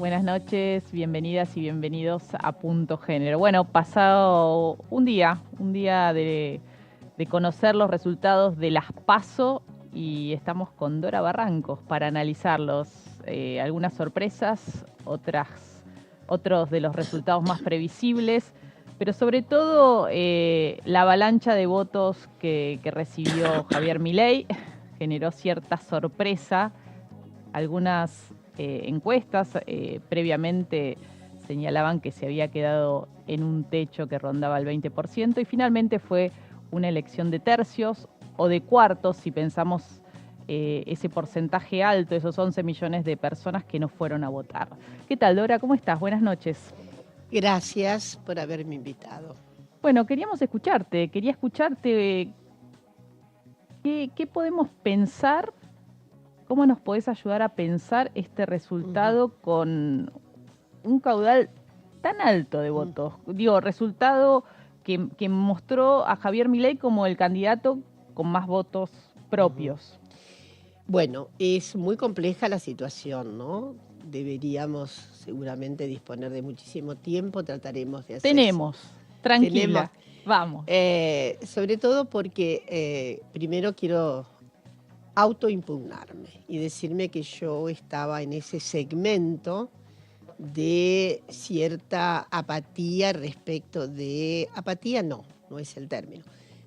Buenas noches, bienvenidas y bienvenidos a Punto Género. Bueno, pasado un día de conocer los resultados de las PASO y estamos con Dora Barrancos para analizarlos. Algunas sorpresas, otros de los resultados más previsibles, pero sobre todo la avalancha de votos que recibió Javier Milei generó cierta sorpresa. Algunas encuestas previamente señalaban que se había quedado en un techo que rondaba el 20% y finalmente fue una elección de tercios o de cuartos si pensamos ese porcentaje alto, esos 11 millones de personas que no fueron a votar. ¿Qué tal, Dora? ¿Cómo estás? Buenas noches. Gracias por haberme invitado. Bueno, quería escucharte. ¿Qué podemos pensar? ¿Cómo nos podés ayudar a pensar este resultado con un caudal tan alto de votos? Digo, resultado que mostró a Javier Milei como el candidato con más votos propios. Bueno, es muy compleja la situación, ¿no? Deberíamos seguramente disponer de muchísimo tiempo, trataremos de hacer. Tranquila, vamos. Sobre todo porque primero quiero autoimpugnarme y decirme que yo estaba en ese segmento de cierta apatía respecto de... Apatía no es el término.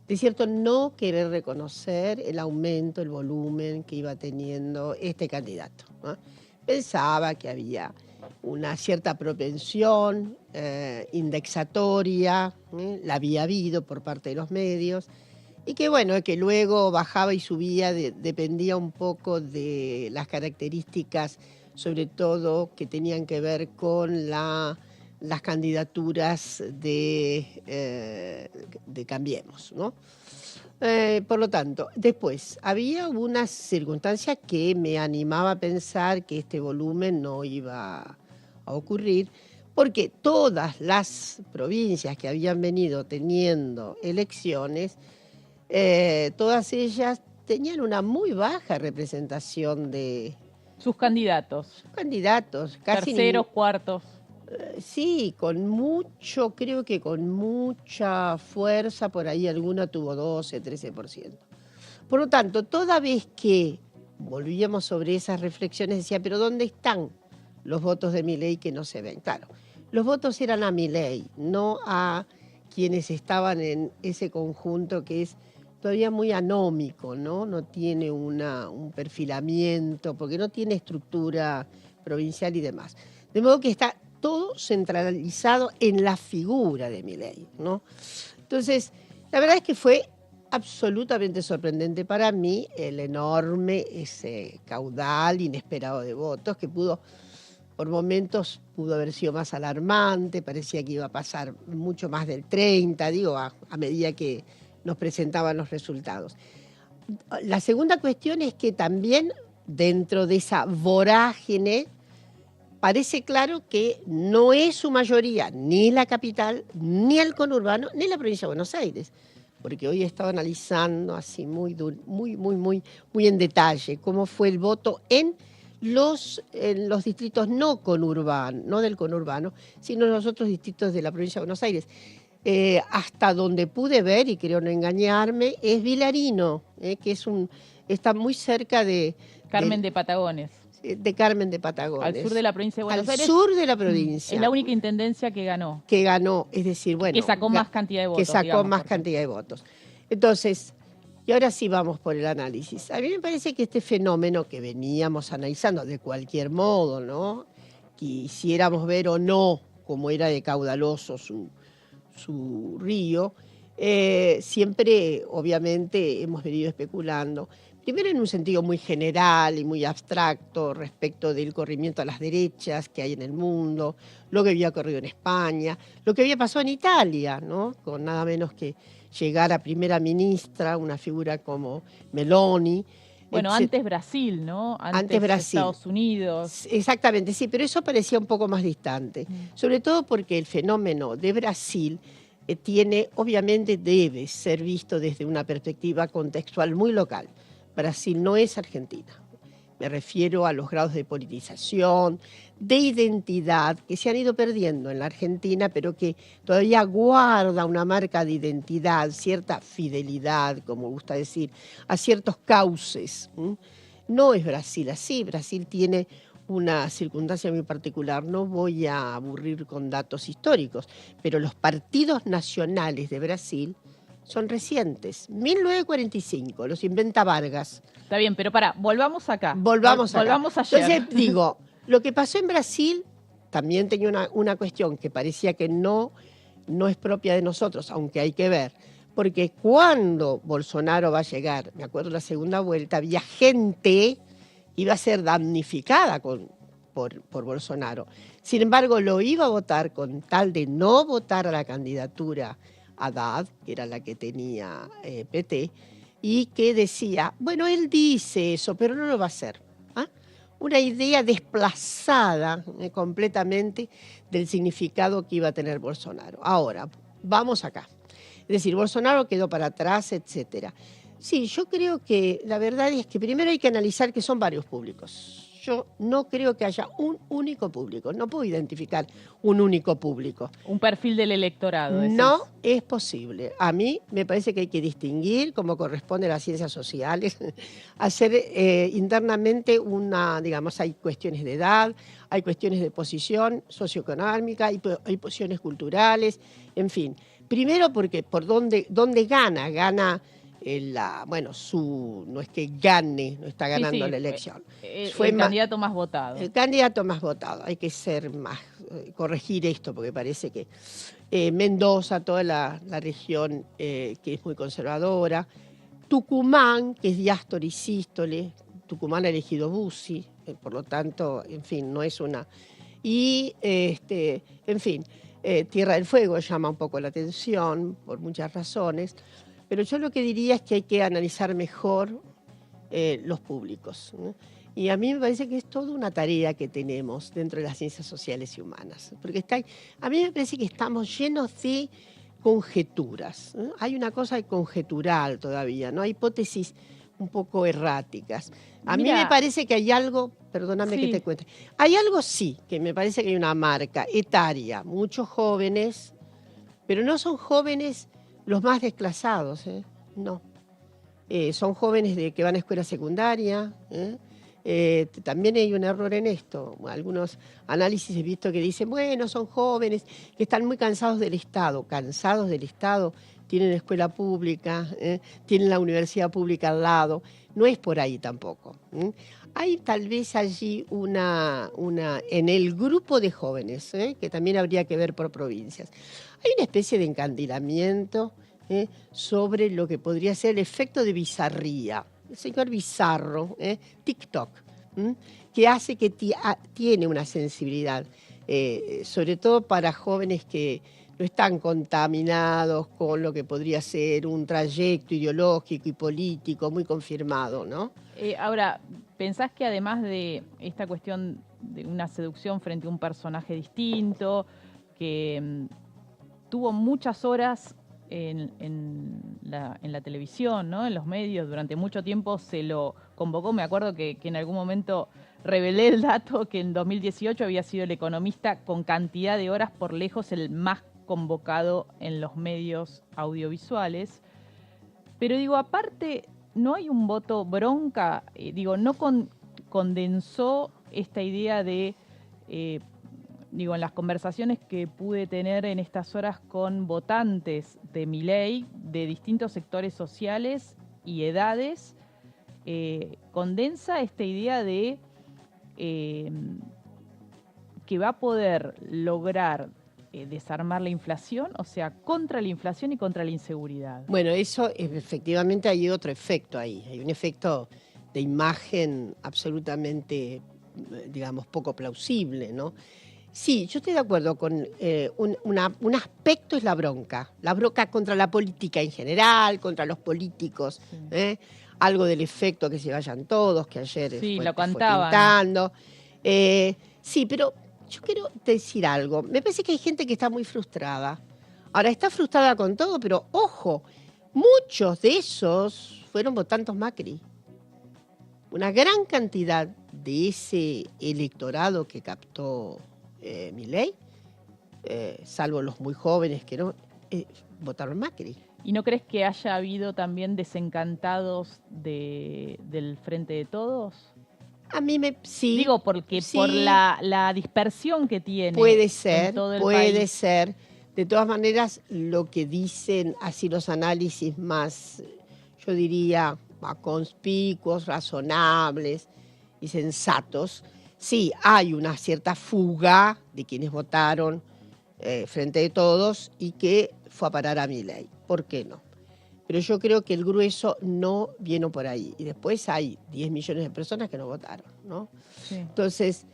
De cierto no querer reconocer el aumento, el volumen que iba teniendo este candidato, ¿no? Pensaba que había una cierta propensión indexatoria, la había habido por parte de los medios, y que bueno, que luego bajaba y subía, dependía un poco de las características, sobre todo que tenían que ver con las candidaturas de Cambiemos, ¿no? Por lo tanto, después, había una circunstancia que me animaba a pensar que este volumen no iba a ocurrir, porque todas las provincias que habían venido teniendo elecciones, todas ellas tenían una muy baja representación de sus candidatos. Casi terceros, cuartos. Sí, creo que con mucha fuerza, por ahí alguna tuvo 12, 13%. Por lo tanto, toda vez que volvíamos sobre esas reflexiones, decía, pero ¿dónde están los votos de Milei que no se ven? Claro, los votos eran a Milei, no a quienes estaban en ese conjunto que es todavía muy anómico, ¿no? No tiene un perfilamiento, porque no tiene estructura provincial y demás. De modo que está todo centralizado en la figura de Milei, ¿no? Entonces, la verdad es que fue absolutamente sorprendente para mí el enorme ese caudal inesperado de votos que por momentos pudo haber sido más alarmante, parecía que iba a pasar mucho más del 30, digo, a medida que nos presentaban los resultados. La segunda cuestión es que también dentro de esa vorágine parece claro que no es su mayoría ni la capital, ni el conurbano, ni la provincia de Buenos Aires, porque hoy he estado analizando así muy en detalle cómo fue el voto en los distritos no del conurbano, sino en los otros distritos de la provincia de Buenos Aires. Hasta donde pude ver, y creo no engañarme, es Vilarino, que está muy cerca de Carmen de Patagones. De Carmen de Patagones. Al sur de la provincia de Buenos Aires. Al sur de la provincia. Es la única intendencia que ganó. Es decir, bueno. Que sacó más cantidad de votos. Que sacó más cantidad de votos. Entonces, y ahora sí vamos por el análisis. A mí me parece que este fenómeno que veníamos analizando de cualquier modo, ¿no? Quisiéramos ver o no cómo era de caudaloso su río, siempre, obviamente, hemos venido especulando. Primero en un sentido muy general y muy abstracto respecto del corrimiento a las derechas que hay en el mundo, lo que había ocurrido en España, lo que había pasado en Italia, ¿no? Con nada menos que llegar a primera ministra, una figura como Meloni. Bueno, antes Brasil, ¿no? Antes Brasil. Estados Unidos. Exactamente, sí, pero eso parecía un poco más distante. Sobre todo porque el fenómeno de Brasil obviamente debe ser visto desde una perspectiva contextual muy local. Brasil no es Argentina. Me refiero a los grados de politización, de identidad, que se han ido perdiendo en la Argentina, pero que todavía guarda una marca de identidad, cierta fidelidad, como gusta decir, a ciertos cauces. No es Brasil así, Brasil tiene una circunstancia muy particular. No voy a aburrir con datos históricos, pero los partidos nacionales de Brasil son recientes. 1945, los inventa Vargas. Está bien, pero volvamos acá. Volvamos ayer. Entonces, digo, lo que pasó en Brasil también tenía una cuestión que parecía que no es propia de nosotros, aunque hay que ver. Porque cuando Bolsonaro va a llegar, me acuerdo la segunda vuelta, había gente iba a ser damnificada por Bolsonaro. Sin embargo, lo iba a votar con tal de no votar a la candidatura Haddad, que era la que tenía PT, y que decía, bueno, él dice eso, pero no lo va a hacer. ¿Ah? Una idea desplazada completamente del significado que iba a tener Bolsonaro. Ahora, vamos acá. Es decir, Bolsonaro quedó para atrás, etcétera. Sí, yo creo que la verdad es que primero hay que analizar que son varios públicos. Yo no creo que haya un único público, no puedo identificar un único público. Un perfil del electorado. ¿Decís? No es posible. A mí me parece que hay que distinguir, como corresponde a las ciencias sociales, hacer internamente digamos, hay cuestiones de edad, hay cuestiones de posición socioeconómica, hay posiciones culturales, en fin. Primero porque por dónde gana no es que gane, no está ganando la elección. Fue el candidato más votado. El candidato más votado. Hay que ser más, corregir esto, porque parece que Mendoza, toda la región que es muy conservadora, Tucumán, que es diástole y sístole, Tucumán ha elegido Bussi, por lo tanto, en fin, no es una... Y, en fin, Tierra del Fuego llama un poco la atención por muchas razones. Pero yo lo que diría es que hay que analizar mejor los públicos, ¿no? Y a mí me parece que es toda una tarea que tenemos dentro de las ciencias sociales y humanas. Porque a mí me parece que estamos llenos de conjeturas, ¿no? Hay una cosa conjetural todavía, ¿no? Hay hipótesis un poco erráticas. A mí me parece que hay algo, perdóname que te cuente, hay algo sí, que me parece que hay una marca etaria, muchos jóvenes, pero no son jóvenes los más desclasados, no. Son jóvenes que van a escuela secundaria. También hay un error en esto. Algunos análisis he visto que dicen, bueno, son jóvenes que están muy cansados del Estado. Cansados del Estado, tienen escuela pública, tienen la universidad pública al lado. No es por ahí tampoco. Hay tal vez allí en el grupo de jóvenes, que también habría que ver por provincias. Hay una especie de encandilamiento sobre lo que podría ser el efecto de bizarría. El señor Bizarro, TikTok, que hace que tiene una sensibilidad, sobre todo para jóvenes que no están contaminados con lo que podría ser un trayecto ideológico y político muy confirmado, ¿no? Ahora, ¿pensás que además de esta cuestión de una seducción frente a un personaje distinto, que tuvo muchas horas en la televisión, ¿no? En los medios, durante mucho tiempo se lo convocó? Me acuerdo que en algún momento revelé el dato que en 2018 había sido el economista con cantidad de horas por lejos el más convocado en los medios audiovisuales. Pero digo, aparte, ¿no hay un voto bronca? No condensó esta idea de... en las conversaciones que pude tener en estas horas con votantes de Milei, de distintos sectores sociales y edades, condensa esta idea de que va a poder lograr desarmar la inflación, o sea, contra la inflación y contra la inseguridad. Bueno, eso efectivamente hay otro efecto ahí, hay un efecto de imagen absolutamente, digamos, poco plausible, ¿no? Sí, yo estoy de acuerdo con un aspecto es la bronca contra la política en general, contra los políticos, sí. Algo del efecto que se vayan todos, que ayer lo cantaban. Pintando. Sí, pero yo quiero decir algo. Me parece que hay gente que está muy frustrada. Ahora, está frustrada con todo, pero ojo, muchos de esos fueron votantes Macri. una gran cantidad de ese electorado que captó Milei, salvo los muy jóvenes que no, votaron Macri. ¿Y no crees que haya habido también desencantados del Frente de Todos? A mí sí. Digo, porque sí, por la dispersión que tiene puede ser, en todo el puede país. ser. De todas maneras, lo que dicen así los análisis más, yo diría, conspicuos, razonables y sensatos, sí, hay una cierta fuga de quienes votaron Frente de Todos y que fue a parar a Milei. ¿Por qué no? Pero yo creo que el grueso no vino por ahí. Y después hay 10 millones de personas que no votaron, ¿no? Sí. Entonces,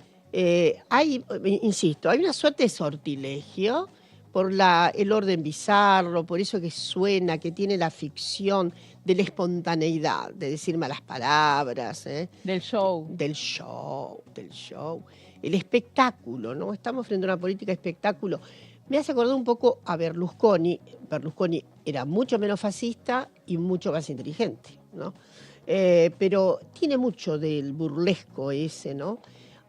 insisto, hay una suerte de sortilegio por el orden bizarro, por eso que suena, que tiene la ficción de la espontaneidad, de decir malas palabras. Del show. Del show. El espectáculo, ¿no? Estamos frente a una política de espectáculo. Me hace acordar un poco a Berlusconi. Berlusconi era mucho menos fascista y mucho más inteligente, ¿no? Pero tiene mucho del burlesco ese, ¿no?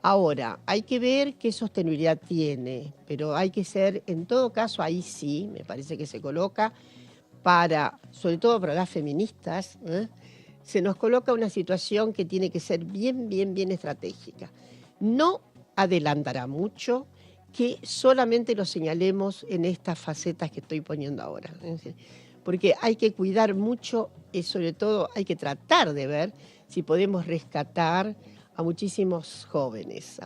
Ahora, hay que ver qué sostenibilidad tiene, pero hay que ser, en todo caso, ahí sí, me parece que se coloca sobre todo para las feministas, se nos coloca una situación que tiene que ser bien estratégica. No adelantará mucho que solamente lo señalemos en estas facetas que estoy poniendo ahora. Porque hay que cuidar mucho y sobre todo hay que tratar de ver si podemos rescatar a muchísimas jóvenes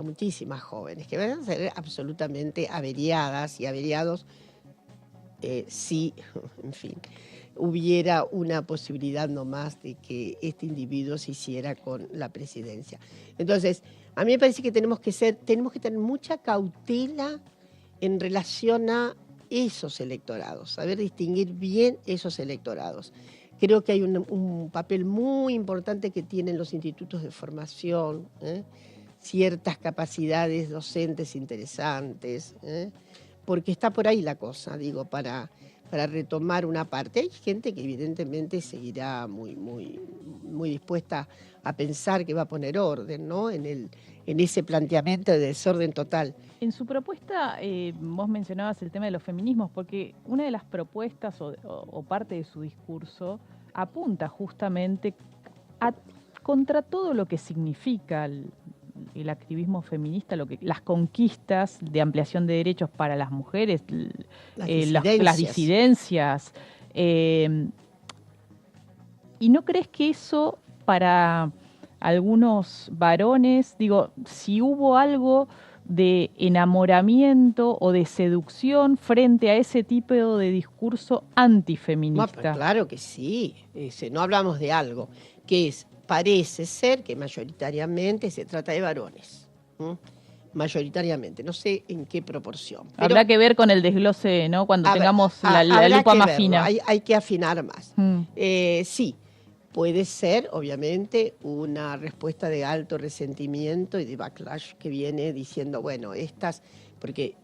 que van a ser absolutamente averiadas y averiados si, en fin, hubiera una posibilidad nomás de que este individuo se hiciera con la presidencia. Entonces, a mí me parece que tenemos que tener mucha cautela en relación a esos electorados, saber distinguir bien esos electorados. Creo que hay un papel muy importante que tienen los institutos de formación, ciertas capacidades docentes interesantes, porque está por ahí la cosa, digo, para retomar una parte. Hay gente que evidentemente seguirá muy dispuesta a pensar que va a poner orden, ¿no? En ese planteamiento de desorden total. En su propuesta, vos mencionabas el tema de los feminismos, porque una de las propuestas o parte de su discurso apunta justamente contra todo lo que significa el activismo feminista, las conquistas de ampliación de derechos para las mujeres, las disidencias. ¿Y no crees que eso para algunos varones, digo, si hubo algo de enamoramiento o de seducción frente a ese tipo de discurso antifeminista? No, claro que sí, no hablamos de algo que parece ser que mayoritariamente se trata de varones, mayoritariamente, no sé en qué proporción. Pero habrá que ver con el desglose, ¿no? Cuando tengamos la lupa más fina. Hay que afinar más. Sí. Puede ser, obviamente, una respuesta de alto resentimiento y de backlash que viene diciendo, bueno, porque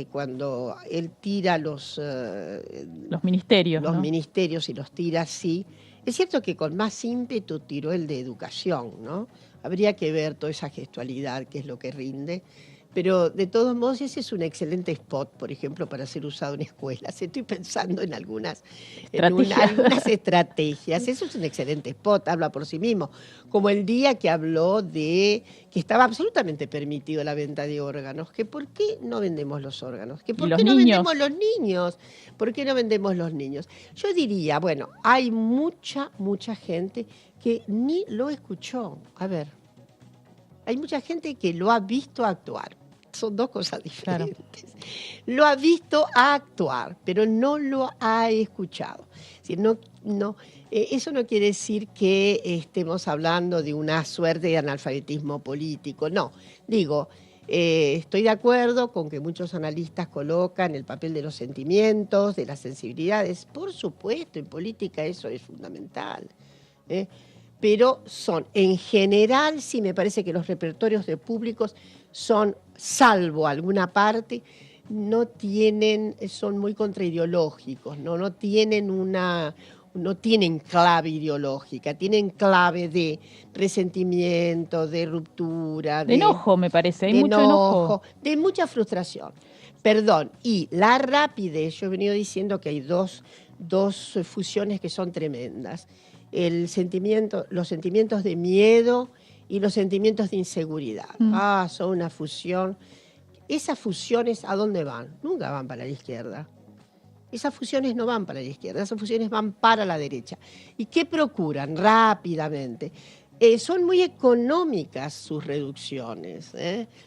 cuando él tira los ministerios, ¿no? Ministerios y los tira así, es cierto que con más ímpetu tiró el de educación, ¿no? Habría que ver toda esa gestualidad, qué es lo que rinde. Pero de todos modos ese es un excelente spot, por ejemplo, para ser usado en escuelas. Estoy pensando en algunas estrategias. Eso es un excelente spot, habla por sí mismo. Como el día que habló de que estaba absolutamente permitido la venta de órganos, que por qué no vendemos los órganos, que por qué no vendemos los niños, por qué no vendemos los niños. Yo diría, bueno, hay mucha gente que ni lo escuchó. A ver, hay mucha gente que lo ha visto actuar. Son dos cosas diferentes. Claro. Lo ha visto actuar, pero no lo ha escuchado. Es decir, eso no quiere decir que estemos hablando de una suerte de analfabetismo político. No, digo, estoy de acuerdo con que muchos analistas colocan el papel de los sentimientos, de las sensibilidades. Por supuesto, en política eso es fundamental. Pero en general, sí me parece que los repertorios de públicos son, salvo alguna parte, son muy contraideológicos, no tienen una no tienen clave ideológica, tienen clave de resentimiento, de ruptura, De enojo, me parece, hay mucho enojo. De mucha frustración. Perdón, y la rapidez, yo he venido diciendo que hay dos fusiones que son tremendas. Los sentimientos de miedo y los sentimientos de inseguridad. Son una fusión. Esas fusiones, ¿a dónde van? Nunca van para la izquierda. Esas fusiones no van para la izquierda, esas fusiones van para la derecha. ¿Y qué procuran? Rápidamente. Son muy económicas sus reducciones,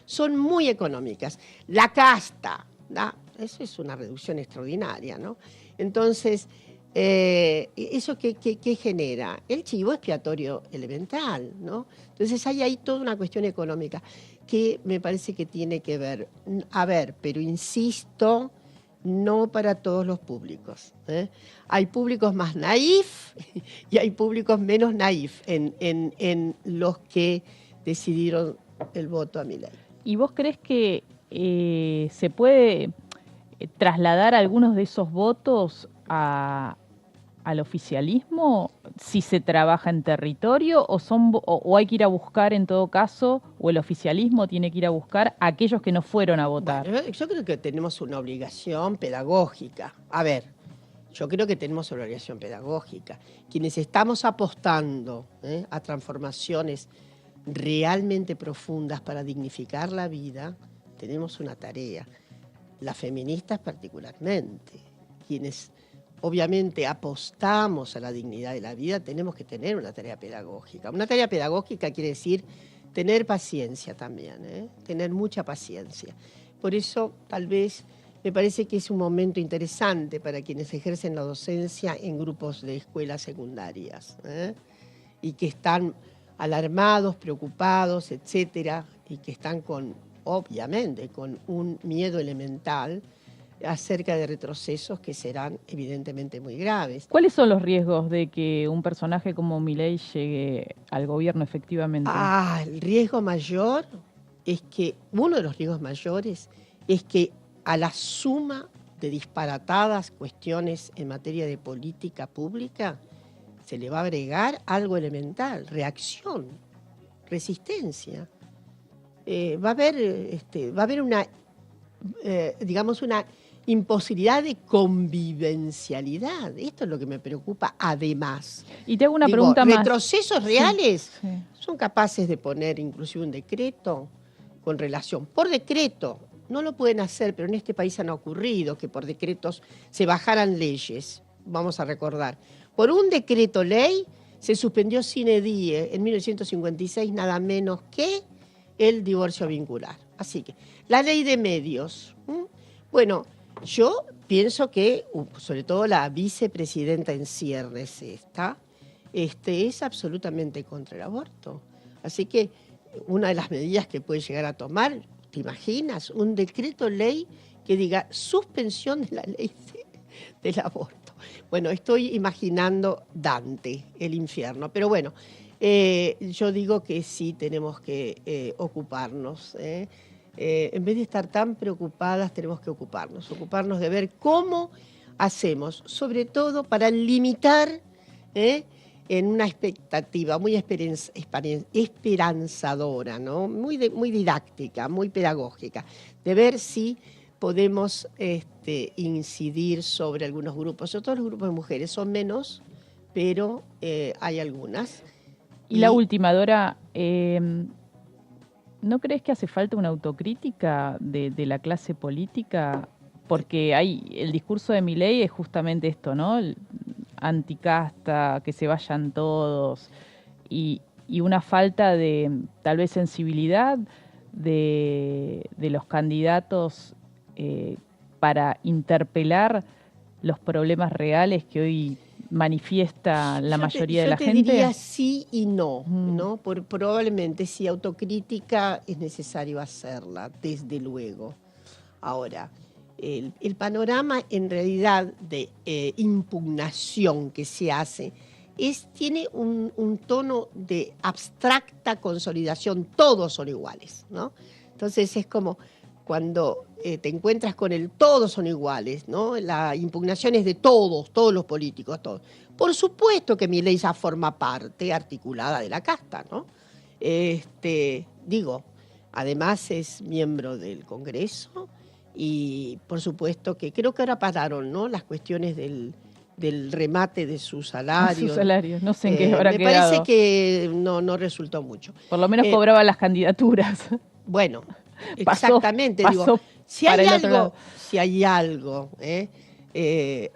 son muy económicas. La casta, ¿no? Eso es una reducción extraordinaria, ¿no? Entonces, ¿eso qué genera? El chivo expiatorio elemental, ¿no? Entonces hay ahí toda una cuestión económica que me parece que tiene que ver. A ver, pero insisto, no para todos los públicos. Hay públicos más naif y hay públicos menos naif en los que decidieron el voto a Milei. ¿Y vos crees que se puede trasladar algunos de esos votos al oficialismo si se trabaja en territorio o hay que ir a buscar en todo caso, o el oficialismo tiene que ir a buscar a aquellos que no fueron a votar? Bueno, yo creo que tenemos una obligación pedagógica. A ver, yo creo que tenemos una obligación pedagógica. Quienes estamos apostando a transformaciones realmente profundas para dignificar la vida, tenemos una tarea. Las feministas particularmente, quienes obviamente apostamos a la dignidad de la vida, tenemos que tener una tarea pedagógica. Una tarea pedagógica quiere decir tener paciencia también, tener mucha paciencia. Por eso, tal vez, me parece que es un momento interesante para quienes ejercen la docencia en grupos de escuelas secundarias, y que están alarmados, preocupados, etcétera, y que están obviamente, con un miedo elemental acerca de retrocesos que serán evidentemente muy graves. ¿Cuáles son los riesgos de que un personaje como Milei llegue al gobierno efectivamente? El riesgo mayor es que, uno de los riesgos mayores es que a la suma de disparatadas cuestiones en materia de política pública se le va a agregar algo elemental, reacción, resistencia. Va a haber una, digamos, una imposibilidad de convivencialidad. Esto es lo que me preocupa además. Y te hago una pregunta más. Retrocesos reales Sí. son capaces de poner inclusive un decreto con relación, por decreto, no lo pueden hacer, pero en este país han ocurrido que por decretos se bajaran leyes, vamos a recordar. Por un decreto ley se suspendió sine die en 1956 nada menos que el divorcio vincular. Así que la ley de medios. Bueno, yo pienso que, sobre todo la vicepresidenta en ciernes es absolutamente contra el aborto. Así que una de las medidas que puede llegar a tomar, ¿te imaginas? Un decreto ley que diga suspensión de la ley del aborto. Bueno, estoy imaginando Dante, el infierno. Pero bueno, yo digo que sí tenemos que ocuparnos. En vez de estar tan preocupadas, tenemos que ocuparnos de ver cómo hacemos, sobre todo para limitar en una expectativa muy esperanzadora, ¿no? Muy didáctica, muy pedagógica, de ver si podemos incidir sobre algunos grupos. Sobre todo los grupos de mujeres son menos, pero hay algunas. Y la última, Dora, ¿no crees que hace falta una autocrítica de la clase política? Porque el discurso de Milei es justamente esto, ¿no? Anticasta, que se vayan todos, y una falta de, tal vez, sensibilidad de los candidatos para interpelar los problemas reales que hoy manifiesta la mayoría de la gente. Yo te diría sí y no, ¿no? Probablemente sí, autocrítica es necesario hacerla, desde luego. Ahora, el panorama en realidad de impugnación que se hace tiene un tono de abstracta consolidación, todos son iguales, ¿no? Entonces es como, cuando te encuentras con el todos son iguales, ¿no? La impugnación es de todos los políticos, todos. Por supuesto que Milei ya forma parte articulada de la casta, ¿no? Digo, además es miembro del Congreso y por supuesto que creo que ahora pararon, ¿no? Las cuestiones del remate de su salario. Su salario, no sé en qué habrá me quedado. parece que no resultó mucho. Por lo menos cobraba las candidaturas. Bueno, Pasó, exactamente. pasó digo, si hay para el otro lado. algo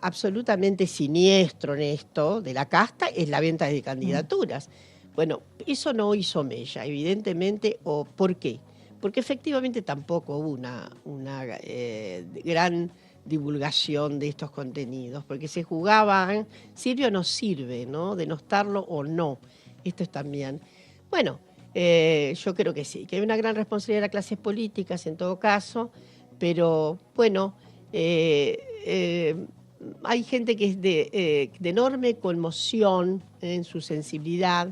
absolutamente siniestro en esto de la casta, es la venta de candidaturas. Bueno, eso no hizo mella, evidentemente. ¿Por qué? Porque efectivamente tampoco hubo una gran divulgación de estos contenidos, porque se jugaban, sirve o no sirve, ¿no? Denostarlo o no. Esto es también. Bueno, yo creo que sí, que hay una gran responsabilidad de las clases políticas en todo caso, pero bueno, hay gente que es de enorme conmoción en su sensibilidad,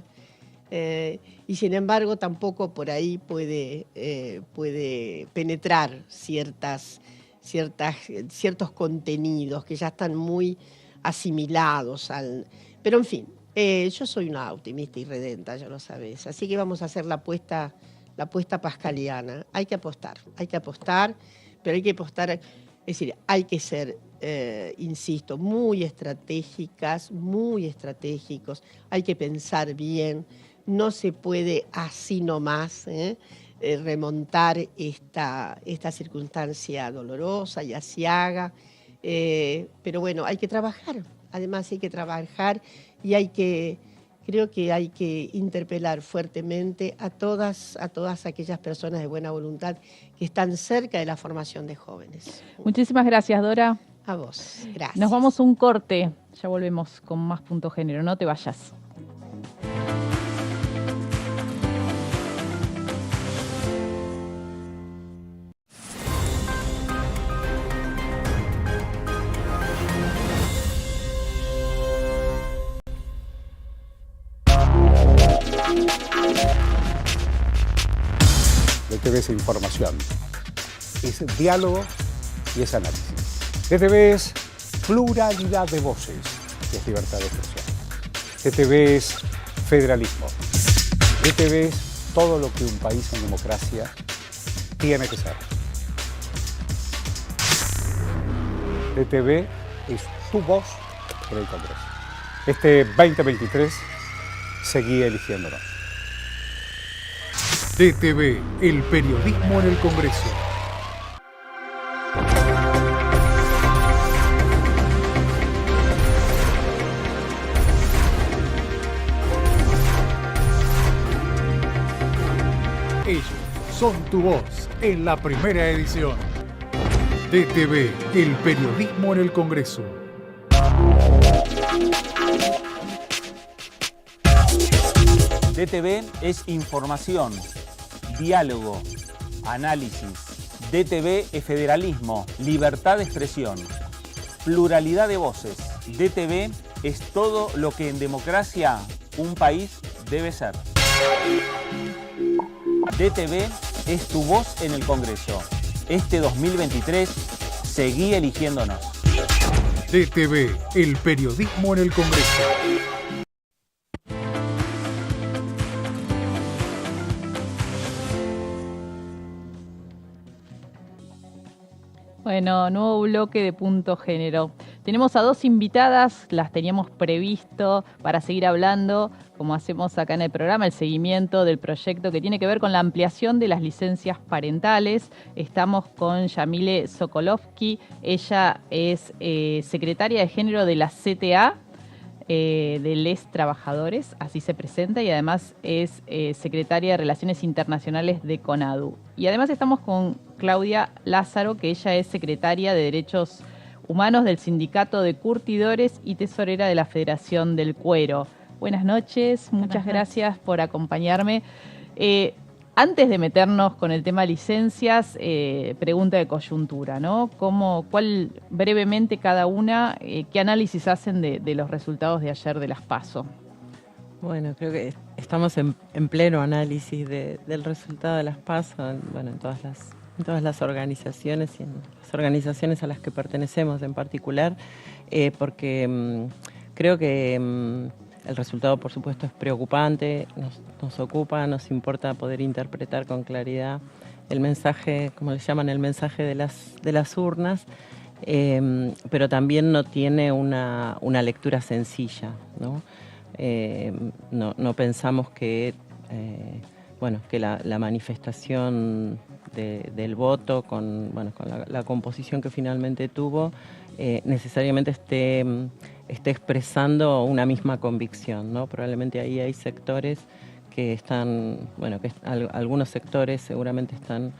y sin embargo tampoco por ahí puede penetrar ciertos contenidos que ya están muy asimilados pero en fin, yo soy una optimista y redenta, ya lo sabes, así que vamos a hacer la apuesta pascaliana. Hay que apostar, pero hay que apostar, es decir, hay que ser, insisto, muy estratégicos, hay que pensar bien, no se puede así nomás remontar esta circunstancia dolorosa y asiaga, pero bueno, hay que trabajar, además hay que trabajar y creo que hay que interpelar fuertemente a todas aquellas personas de buena voluntad que están cerca de la formación de jóvenes. Muchísimas gracias, Dora. A vos, gracias. Nos vamos a un corte, ya volvemos con más Punto Género, no te vayas. DTV es información, es diálogo y es análisis. DTV es pluralidad de voces y es libertad de expresión. DTV es federalismo. DTV es todo lo que un país en democracia tiene que ser. DTV es tu voz en el Congreso. Este 2023 seguí eligiéndonos. DTV, el periodismo en el Congreso. Ellos son tu voz en la primera edición. DTV, el periodismo en el Congreso. DTV es información, diálogo, análisis. DTV es federalismo, libertad de expresión, pluralidad de voces. DTV es todo lo que en democracia un país debe ser. DTV es tu voz en el Congreso. Este 2023, seguí eligiéndonos. DTV, el periodismo en el Congreso. Bueno, nuevo bloque de Punto Género. Tenemos a dos invitadas, las teníamos previsto para seguir hablando, como hacemos acá en el programa, el seguimiento del proyecto que tiene que ver con la ampliación de las licencias parentales. Estamos con Yamile Sokolovsky, ella es secretaria de género de la CTA, de Les Trabajadores, así se presenta, y además es secretaria de Relaciones Internacionales de CONADU. Y además estamos con Claudia Lázaro, que ella es secretaria de Derechos Humanos del Sindicato de Curtidores y tesorera de la Federación del Cuero. Buenas noches, muchas gracias por acompañarme. Antes de meternos con el tema licencias, pregunta de coyuntura, ¿no? ¿Cuál brevemente cada una, qué análisis hacen de los resultados de ayer de las PASO? Bueno, creo que estamos en pleno análisis del resultado de las PASO, bueno, en todas todas las organizaciones y en las organizaciones a las que pertenecemos en particular, porque creo que el resultado, por supuesto, es preocupante, nos ocupa, nos importa poder interpretar con claridad el mensaje, como le llaman, el mensaje de las urnas, pero también no tiene una lectura sencilla, ¿no? No pensamos que, que la manifestación del voto con la composición que finalmente tuvo necesariamente esté expresando una misma convicción, ¿no? Probablemente ahí hay sectores que están, algunos sectores seguramente están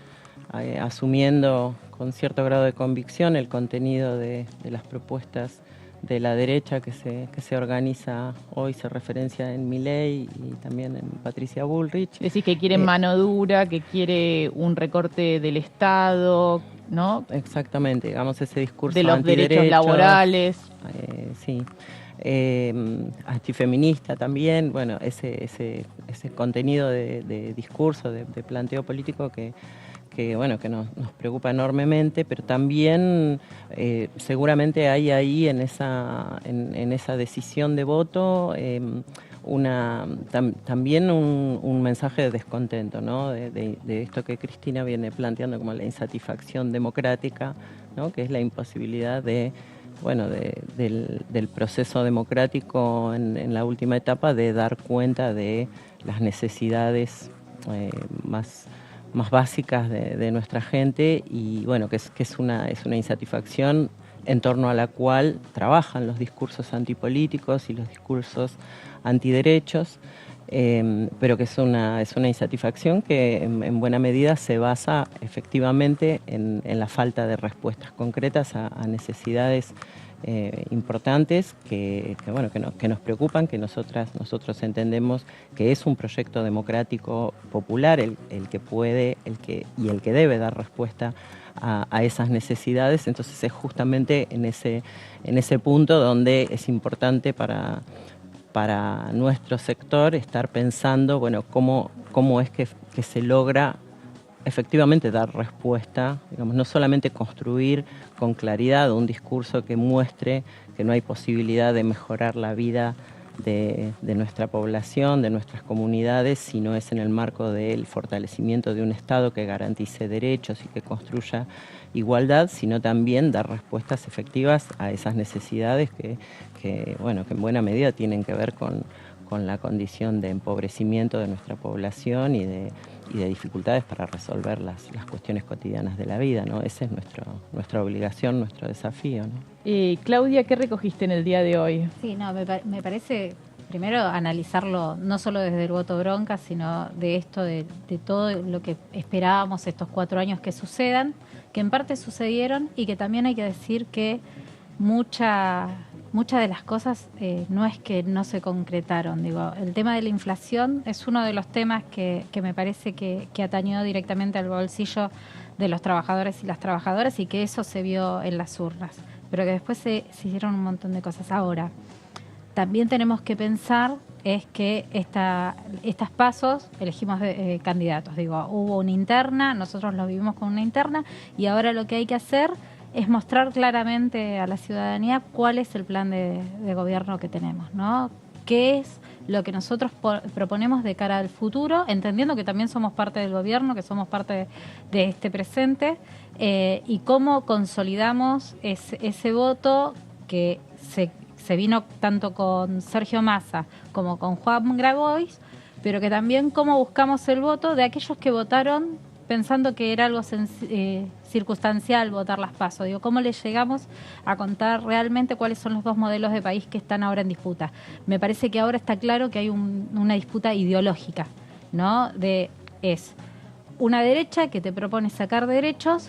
asumiendo con cierto grado de convicción el contenido de las propuestas de la derecha que se organiza hoy, se referencia en Milei y también en Patricia Bullrich. Decís que quieren mano dura, que quiere un recorte del Estado, ¿no? Exactamente, digamos ese discurso de los derechos laborales. Sí. Antifeminista también, bueno, ese contenido de discurso, de planteo político que nos preocupa enormemente, pero también seguramente hay ahí en esa decisión de voto también un mensaje de descontento, ¿no? De esto que Cristina viene planteando como la insatisfacción democrática, ¿no? Que es la imposibilidad del proceso democrático en la última etapa de dar cuenta de las necesidades más básicas de nuestra gente y que es una insatisfacción en torno a la cual trabajan los discursos antipolíticos y los discursos antiderechos, pero que es una insatisfacción que en buena medida se basa efectivamente en la falta de respuestas concretas a necesidades importantes que nos preocupan, que nosotros entendemos que es un proyecto democrático popular el que puede, el que debe dar respuesta a esas necesidades. Entonces es justamente en ese punto donde es importante para nuestro sector estar pensando cómo es que se logra efectivamente dar respuesta, digamos, no solamente construir con claridad un discurso que muestre que no hay posibilidad de mejorar la vida de nuestra población, de nuestras comunidades, sino es en el marco del fortalecimiento de un Estado que garantice derechos y que construya igualdad, sino también dar respuestas efectivas a esas necesidades que en buena medida tienen que ver con la condición de empobrecimiento de nuestra población y de dificultades para resolver las cuestiones cotidianas de la vida, ¿no? Esa es nuestra obligación, nuestro desafío, ¿no? Claudia, ¿qué recogiste en el día de hoy? Sí, me parece primero analizarlo no solo desde el voto bronca, sino de esto, de todo lo que esperábamos estos 4 años que sucedan, que en parte sucedieron y que también hay que decir que muchas de las cosas no es que no se concretaron. Digo, el tema de la inflación es uno de los temas que me parece que atañó directamente al bolsillo de los trabajadores y las trabajadoras y que eso se vio en las urnas, pero que después se hicieron un montón de cosas. Ahora, también tenemos que pensar es que estas pasos elegimos candidatos. Digo, hubo una interna, nosotros lo vivimos con una interna y ahora lo que hay que hacer es mostrar claramente a la ciudadanía cuál es el plan de gobierno que tenemos, ¿no? ¿Qué es lo que nosotros proponemos de cara al futuro? Entendiendo que también somos parte del gobierno, que somos parte de este presente, y cómo consolidamos ese voto que se vino tanto con Sergio Massa como con Juan Grabois, pero que también cómo buscamos el voto de aquellos que votaron pensando que era algo circunstancial votar las PASO. Digo, ¿cómo le llegamos a contar realmente cuáles son los dos modelos de país que están ahora en disputa? Me parece que ahora está claro que hay una disputa ideológica, ¿no? Es una derecha que te propone sacar derechos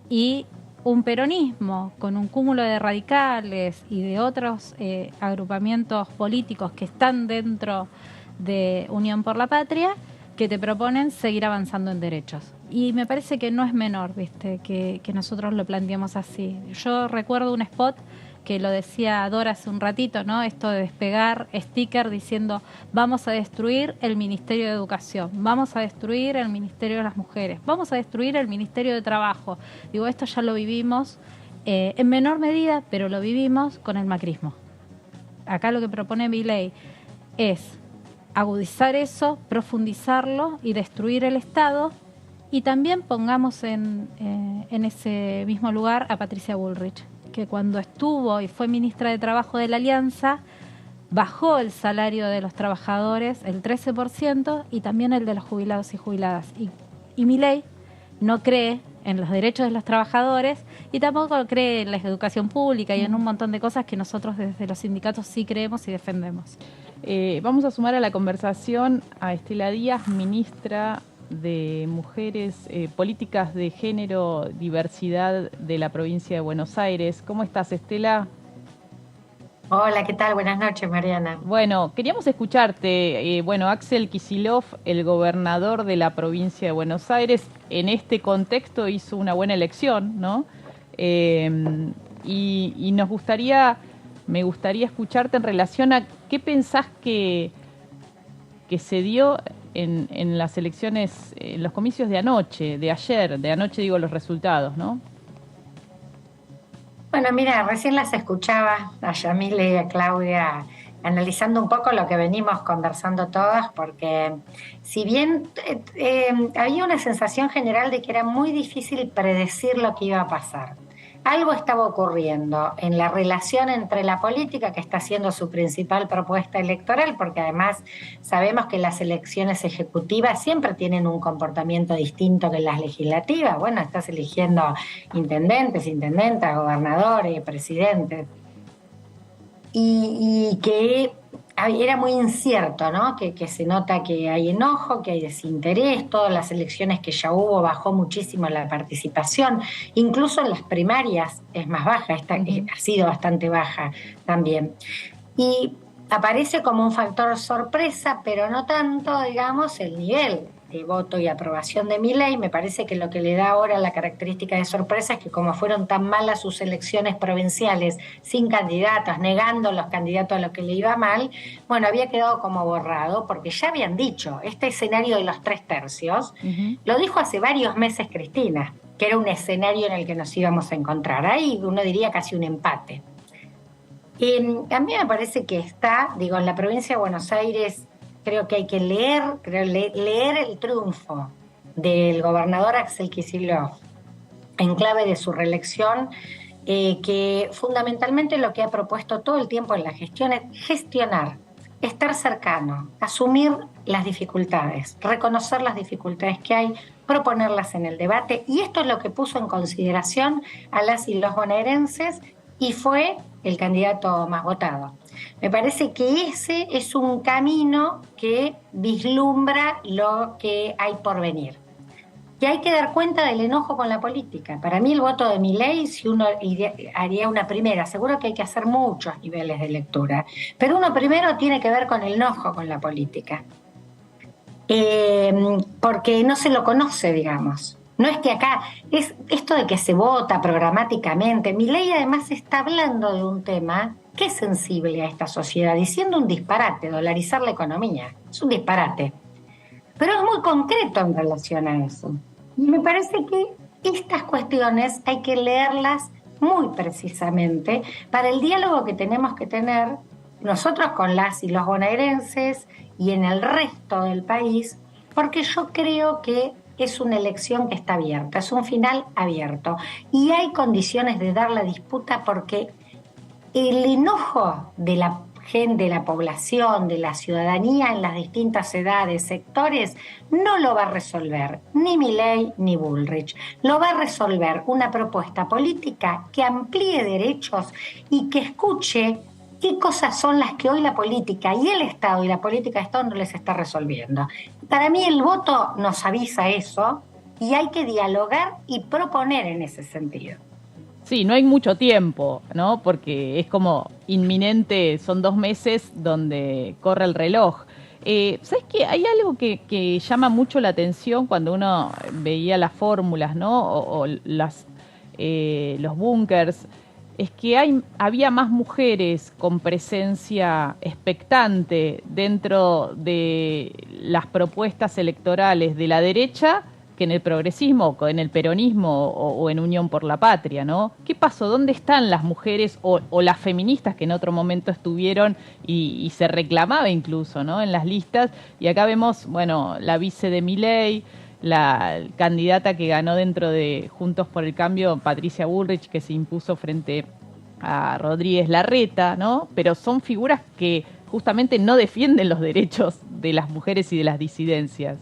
y un peronismo con un cúmulo de radicales y de otros agrupamientos políticos que están dentro de Unión por la Patria, que te proponen seguir avanzando en derechos. Y me parece que no es menor, ¿viste? Que nosotros lo planteamos así. Yo recuerdo un spot que lo decía Dora hace un ratito, ¿no? Esto de despegar sticker diciendo vamos a destruir el Ministerio de Educación, vamos a destruir el Ministerio de las Mujeres, vamos a destruir el Ministerio de Trabajo. Digo, esto ya lo vivimos en menor medida, pero lo vivimos con el macrismo. Acá lo que propone Milei es agudizar eso, profundizarlo y destruir el Estado. Y también pongamos en ese mismo lugar a Patricia Bullrich, que cuando estuvo y fue ministra de Trabajo de la Alianza, bajó el salario de los trabajadores el 13% y también el de los jubilados y jubiladas. Y Milei no cree en los derechos de los trabajadores y tampoco cree en la educación pública y en un montón de cosas que nosotros desde los sindicatos sí creemos y defendemos. Vamos a sumar a la conversación a Estela Díaz, ministra de Mujeres, Políticas de Género, Diversidad de la provincia de Buenos Aires. ¿Cómo estás, Estela? Hola, ¿qué tal? Buenas noches, Mariana. Bueno, queríamos escucharte. Axel Kicillof, el gobernador de la provincia de Buenos Aires, en este contexto hizo una buena elección, ¿no? Y me gustaría escucharte en relación a qué pensás que se dio en las elecciones, en los comicios de anoche digo los resultados, ¿no? Bueno, mira, recién las escuchaba a Yamile y a Claudia analizando un poco lo que venimos conversando todas, porque si bien había una sensación general de que era muy difícil predecir lo que iba a pasar, algo estaba ocurriendo en la relación entre la política, que está siendo su principal propuesta electoral, porque además sabemos que las elecciones ejecutivas siempre tienen un comportamiento distinto que las legislativas. Bueno, estás eligiendo intendentes, intendentas, gobernadores, presidentes. Y que era muy incierto, ¿no? Que se nota que hay enojo, que hay desinterés. Todas las elecciones que ya hubo bajó muchísimo la participación, incluso en las primarias es más baja, ha sido bastante baja también. Y aparece como un factor sorpresa, pero no tanto, digamos, el nivel de voto y aprobación de Milei. Me parece que lo que le da ahora la característica de sorpresa es que como fueron tan malas sus elecciones provinciales, sin candidatos, negando los candidatos a los que le iba mal, bueno, había quedado como borrado, porque ya habían dicho, este escenario de los 3/3, lo dijo hace varios meses Cristina, que era un escenario en el que nos íbamos a encontrar. Ahí uno diría casi un empate. A mí me parece que en la provincia de Buenos Aires, creo que hay que leer el triunfo del gobernador Axel Kicillof en clave de su reelección, que fundamentalmente lo que ha propuesto todo el tiempo en la gestión es gestionar, estar cercano, asumir las dificultades, reconocer las dificultades que hay, proponerlas en el debate, y esto es lo que puso en consideración a las y los bonaerenses y fue el candidato más votado. Me parece que ese es un camino que vislumbra lo que hay por venir. Y hay que dar cuenta del enojo con la política. Para mí el voto de Milei, si uno haría una primera, seguro que hay que hacer muchos niveles de lectura, pero uno primero tiene que ver con el enojo con la política. Porque no se lo conoce, digamos. No es que acá, es esto de que se vota programáticamente. Milei además está hablando de un tema que es sensible a esta sociedad, diciendo un disparate, dolarizar la economía. Es un disparate. Pero es muy concreto en relación a eso. Y me parece que estas cuestiones hay que leerlas muy precisamente para el diálogo que tenemos que tener nosotros con las y los bonaerenses y en el resto del país, porque yo creo que es una elección que está abierta, es un final abierto. Y hay condiciones de dar la disputa porque el enojo de la gente, de la población, de la ciudadanía en las distintas edades, sectores, no lo va a resolver ni Milei ni Bullrich. Lo va a resolver una propuesta política que amplíe derechos y que escuche qué cosas son las que hoy la política y el Estado y la política de Estado no les está resolviendo. Para mí el voto nos avisa eso y hay que dialogar y proponer en ese sentido. Sí, no hay mucho tiempo, ¿no? Porque es como inminente, son 2 meses donde corre el reloj. ¿Sabes qué? Hay algo que llama mucho la atención cuando uno veía las fórmulas, ¿no? O los búnkers. es que había más mujeres con presencia expectante dentro de las propuestas electorales de la derecha que en el progresismo, en el peronismo o en Unión por la Patria, ¿no? ¿Qué pasó? ¿Dónde están las mujeres o las feministas que en otro momento estuvieron y se reclamaba incluso, ¿no? En las listas. Y acá vemos, bueno, la vice de Milei, la candidata que ganó dentro de Juntos por el Cambio, Patricia Bullrich, que se impuso frente a Rodríguez Larreta, ¿no? Pero son figuras que justamente no defienden los derechos de las mujeres y de las disidencias.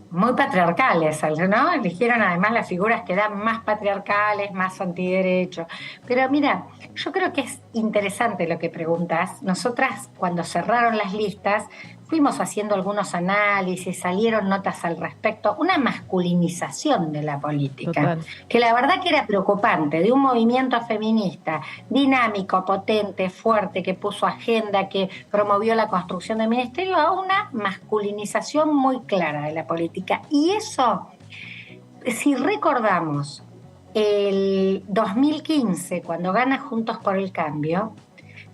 Muy patriarcales, ¿no? Eligieron además las figuras que eran más patriarcales, más antiderechos. Pero mira, yo creo que es interesante lo que preguntas. Nosotras, cuando cerraron las listas, fuimos haciendo algunos análisis, salieron notas al respecto, una masculinización de la política, total, que la verdad que era preocupante, de un movimiento feminista dinámico, potente, fuerte, que puso agenda, que promovió la construcción del ministerio, a una masculinización muy clara de la política. Y eso, si recordamos el 2015, cuando gana Juntos por el Cambio,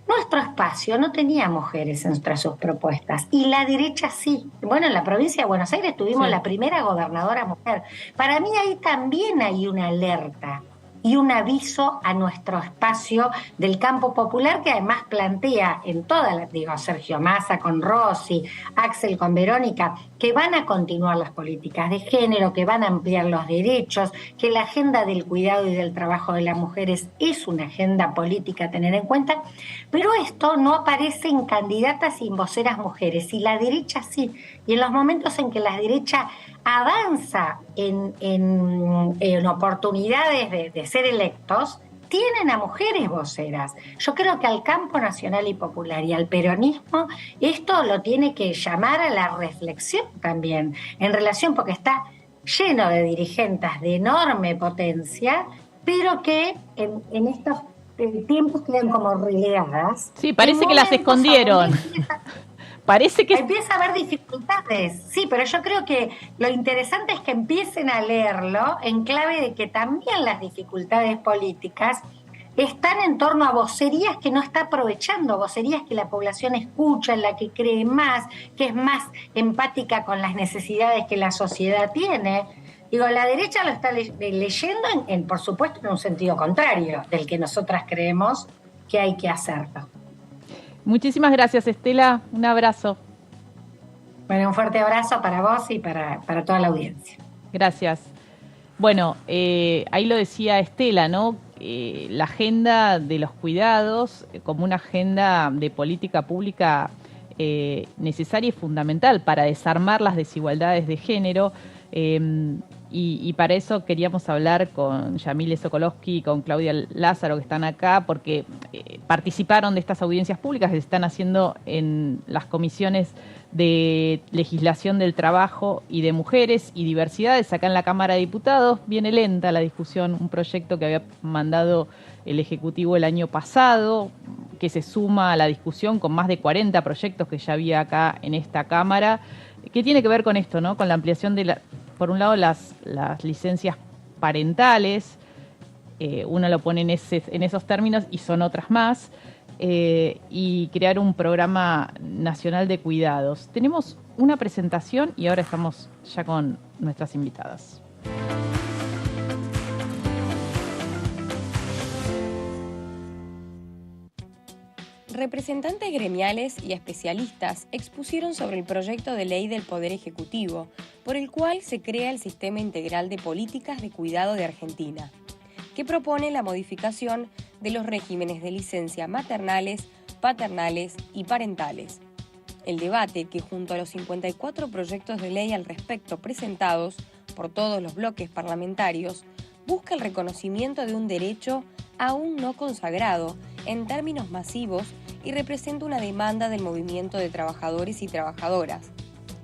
nuestro espacio no tenía mujeres entre sus propuestas, y la derecha sí. Bueno, en la provincia de Buenos Aires tuvimos la primera gobernadora mujer. Para mí ahí también hay una alerta y un aviso a nuestro espacio del campo popular, que además plantea en todas las, Sergio Massa con Rossi, Axel con Verónica, que van a continuar las políticas de género, que van a ampliar los derechos, que la agenda del cuidado y del trabajo de las mujeres es una agenda política a tener en cuenta, pero esto no aparece en candidatas y en voceras mujeres, y la derecha sí. Y en los momentos en que la derecha avanza en oportunidades de ser electos, tienen a mujeres voceras. Yo creo que al campo nacional y popular y al peronismo esto lo tiene que llamar a la reflexión también, en relación, porque está lleno de dirigentes de enorme potencia, pero que en estos tiempos quedan como relegadas. Sí, parece que las escondieron. Parece que empieza a haber dificultades, sí, pero yo creo que lo interesante es que empiecen a leerlo en clave de que también las dificultades políticas están en torno a vocerías que no está aprovechando, vocerías que la población escucha, en la que cree más, que es más empática con las necesidades que la sociedad tiene. La derecha lo está leyendo, por supuesto, en un sentido contrario del que nosotras creemos que hay que hacerlo. Muchísimas gracias, Estela. Un abrazo. Bueno, un fuerte abrazo para vos y para toda la audiencia. Gracias. Bueno, ahí lo decía Estela, ¿no? La agenda de los cuidados como una agenda de política pública necesaria y fundamental para desarmar las desigualdades de género. Y para eso queríamos hablar con Yamile Sokolowski y con Claudia Lázaro, que están acá, porque participaron de estas audiencias públicas que se están haciendo en las comisiones de legislación del trabajo y de mujeres y diversidades acá en la Cámara de Diputados. Viene lenta la discusión, un proyecto que había mandado el Ejecutivo el año pasado, que se suma a la discusión con más de 40 proyectos que ya había acá en esta Cámara, que tiene que ver con esto, ¿no? Con la ampliación de por un lado, las licencias parentales, uno lo pone en esos términos y son otras más, y crear un programa nacional de cuidados. Tenemos una presentación y ahora estamos ya con nuestras invitadas. Representantes gremiales y especialistas expusieron sobre el proyecto de ley del Poder Ejecutivo, por el cual se crea el Sistema Integral de Políticas de Cuidado de Argentina, que propone la modificación de los regímenes de licencia maternales, paternales y parentales. El debate, que junto a los 54 proyectos de ley al respecto presentados por todos los bloques parlamentarios, busca el reconocimiento de un derecho aún no consagrado en términos masivos y representa una demanda del movimiento de trabajadores y trabajadoras.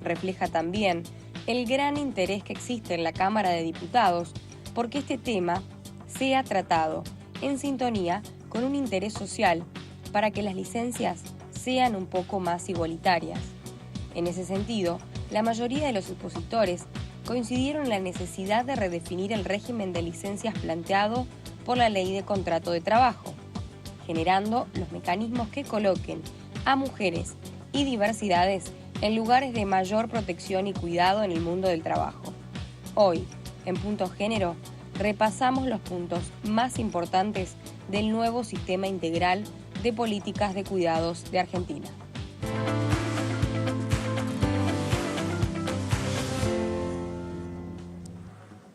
Refleja también el gran interés que existe en la Cámara de Diputados porque este tema sea tratado en sintonía con un interés social para que las licencias sean un poco más igualitarias. En ese sentido, la mayoría de los expositores coincidieron en la necesidad de redefinir el régimen de licencias planteado por la Ley de Contrato de Trabajo, generando los mecanismos que coloquen a mujeres y diversidades en lugares de mayor protección y cuidado en el mundo del trabajo. Hoy, en Punto Género, repasamos los puntos más importantes del nuevo sistema integral de políticas de cuidados de Argentina.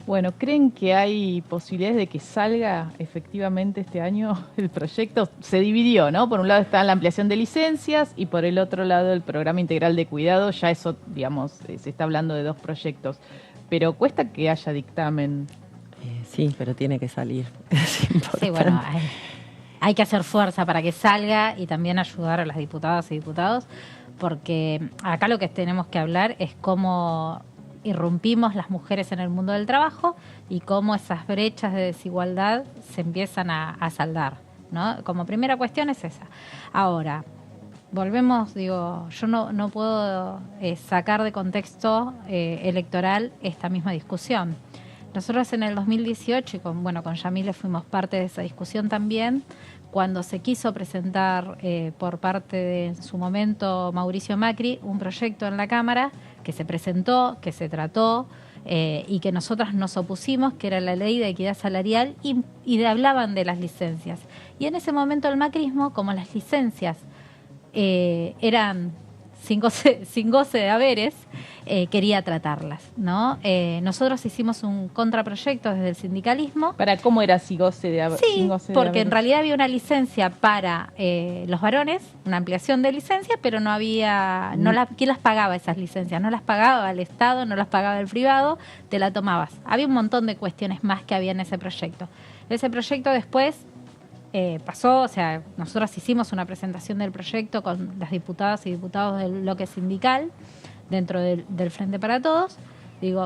Bueno, ¿creen que hay posibilidades de que salga efectivamente este año el proyecto? Se dividió, ¿no? Por un lado está la ampliación de licencias y por el otro lado el programa integral de cuidado. Ya eso, digamos, se está hablando de dos proyectos. Pero cuesta que haya dictamen. Sí, pero tiene que salir. Sí, bueno, hay que hacer fuerza para que salga y también ayudar a las diputadas y diputados, porque acá lo que tenemos que hablar es cómo irrumpimos las mujeres en el mundo del trabajo y cómo esas brechas de desigualdad se empiezan a saldar, ¿no? Como primera cuestión es esa. Ahora, volvemos, digo, yo no puedo sacar de contexto electoral esta misma discusión. Nosotros en el 2018, y con Yamile fuimos parte de esa discusión también, cuando se quiso presentar por parte de, en su momento, Mauricio Macri, un proyecto en la Cámara que se presentó, que se trató y que nosotras nos opusimos, que era la ley de equidad salarial, y hablaban de las licencias. Y en ese momento el macrismo, como las licencias eran sin goce de haberes, quería tratarlas, ¿no? Nosotros hicimos un contraproyecto desde el sindicalismo. ¿Para cómo era sin goce de haberes? Sí, porque en realidad había una licencia para los varones, una ampliación de licencia, pero no había, ¿quién las pagaba esas licencias? No las pagaba el Estado, no las pagaba el privado, te la tomabas. Había un montón de cuestiones más que había en ese proyecto. Ese proyecto después pasó, o sea, nosotros hicimos una presentación del proyecto con las diputadas y diputados del bloque sindical dentro del Frente para Todos,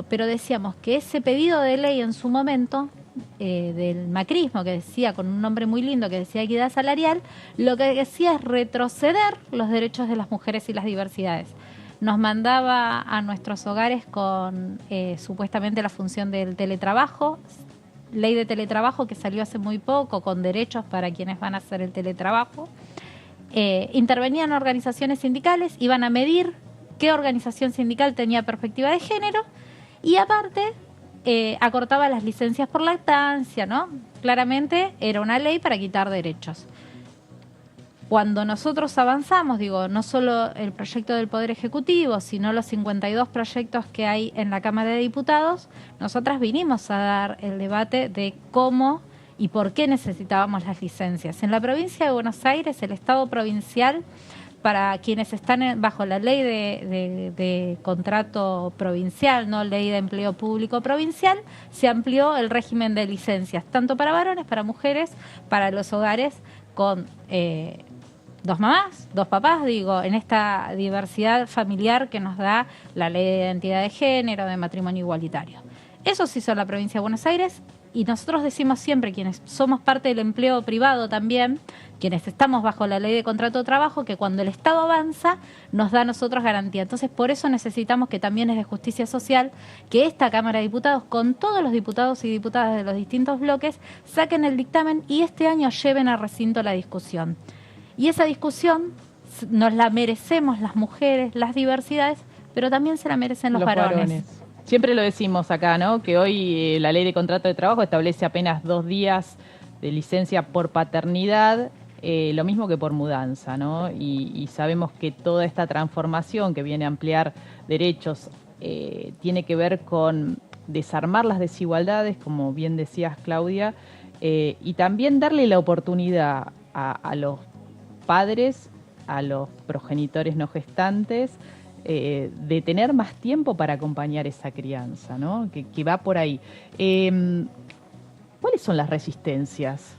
pero decíamos que ese pedido de ley en su momento del macrismo, que decía con un nombre muy lindo, que decía equidad salarial, lo que decía es retroceder los derechos de las mujeres y las diversidades. Nos mandaba a nuestros hogares con supuestamente la función del teletrabajo, ley de teletrabajo que salió hace muy poco, con derechos para quienes van a hacer el teletrabajo. Intervenían organizaciones sindicales, iban a medir qué organización sindical tenía perspectiva de género y aparte acortaba las licencias por lactancia, ¿no? Claramente era una ley para quitar derechos. Cuando nosotros avanzamos, no solo el proyecto del Poder Ejecutivo, sino los 52 proyectos que hay en la Cámara de Diputados, nosotras vinimos a dar el debate de cómo y por qué necesitábamos las licencias. En la provincia de Buenos Aires, el Estado provincial, para quienes están bajo la ley de contrato provincial, no ley de empleo público provincial, se amplió el régimen de licencias, tanto para varones, para mujeres, para los hogares con dos mamás, dos papás, en esta diversidad familiar que nos da la ley de identidad de género, de matrimonio igualitario. Eso se hizo en la provincia de Buenos Aires y nosotros decimos siempre, quienes somos parte del empleo privado también, quienes estamos bajo la ley de contrato de trabajo, que cuando el Estado avanza nos da a nosotros garantía. Entonces, por eso necesitamos que también es de justicia social que esta Cámara de Diputados, con todos los diputados y diputadas de los distintos bloques, saquen el dictamen y este año lleven a recinto la discusión. Y esa discusión nos la merecemos las mujeres, las diversidades, pero también se la merecen los varones. Siempre lo decimos acá, ¿no? Que hoy la ley de contrato de trabajo establece apenas 2 días de licencia por paternidad, lo mismo que por mudanza, ¿no? Y sabemos que toda esta transformación que viene a ampliar derechos tiene que ver con desarmar las desigualdades, como bien decías, Claudia, y también darle la oportunidad a los padres, a los progenitores no gestantes, de tener más tiempo para acompañar esa crianza, ¿no? Que va por ahí. ¿Cuáles son las resistencias?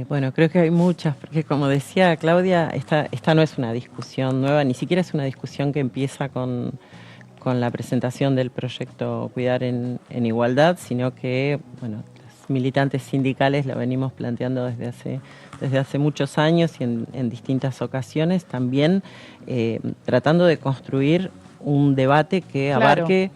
Bueno, creo que hay muchas, porque como decía Claudia, esta no es una discusión nueva, ni siquiera es una discusión que empieza con la presentación del proyecto Cuidar en Igualdad, sino que, los militantes sindicales lo venimos planteando desde hace muchos años y en distintas ocasiones, también tratando de construir un debate que abarque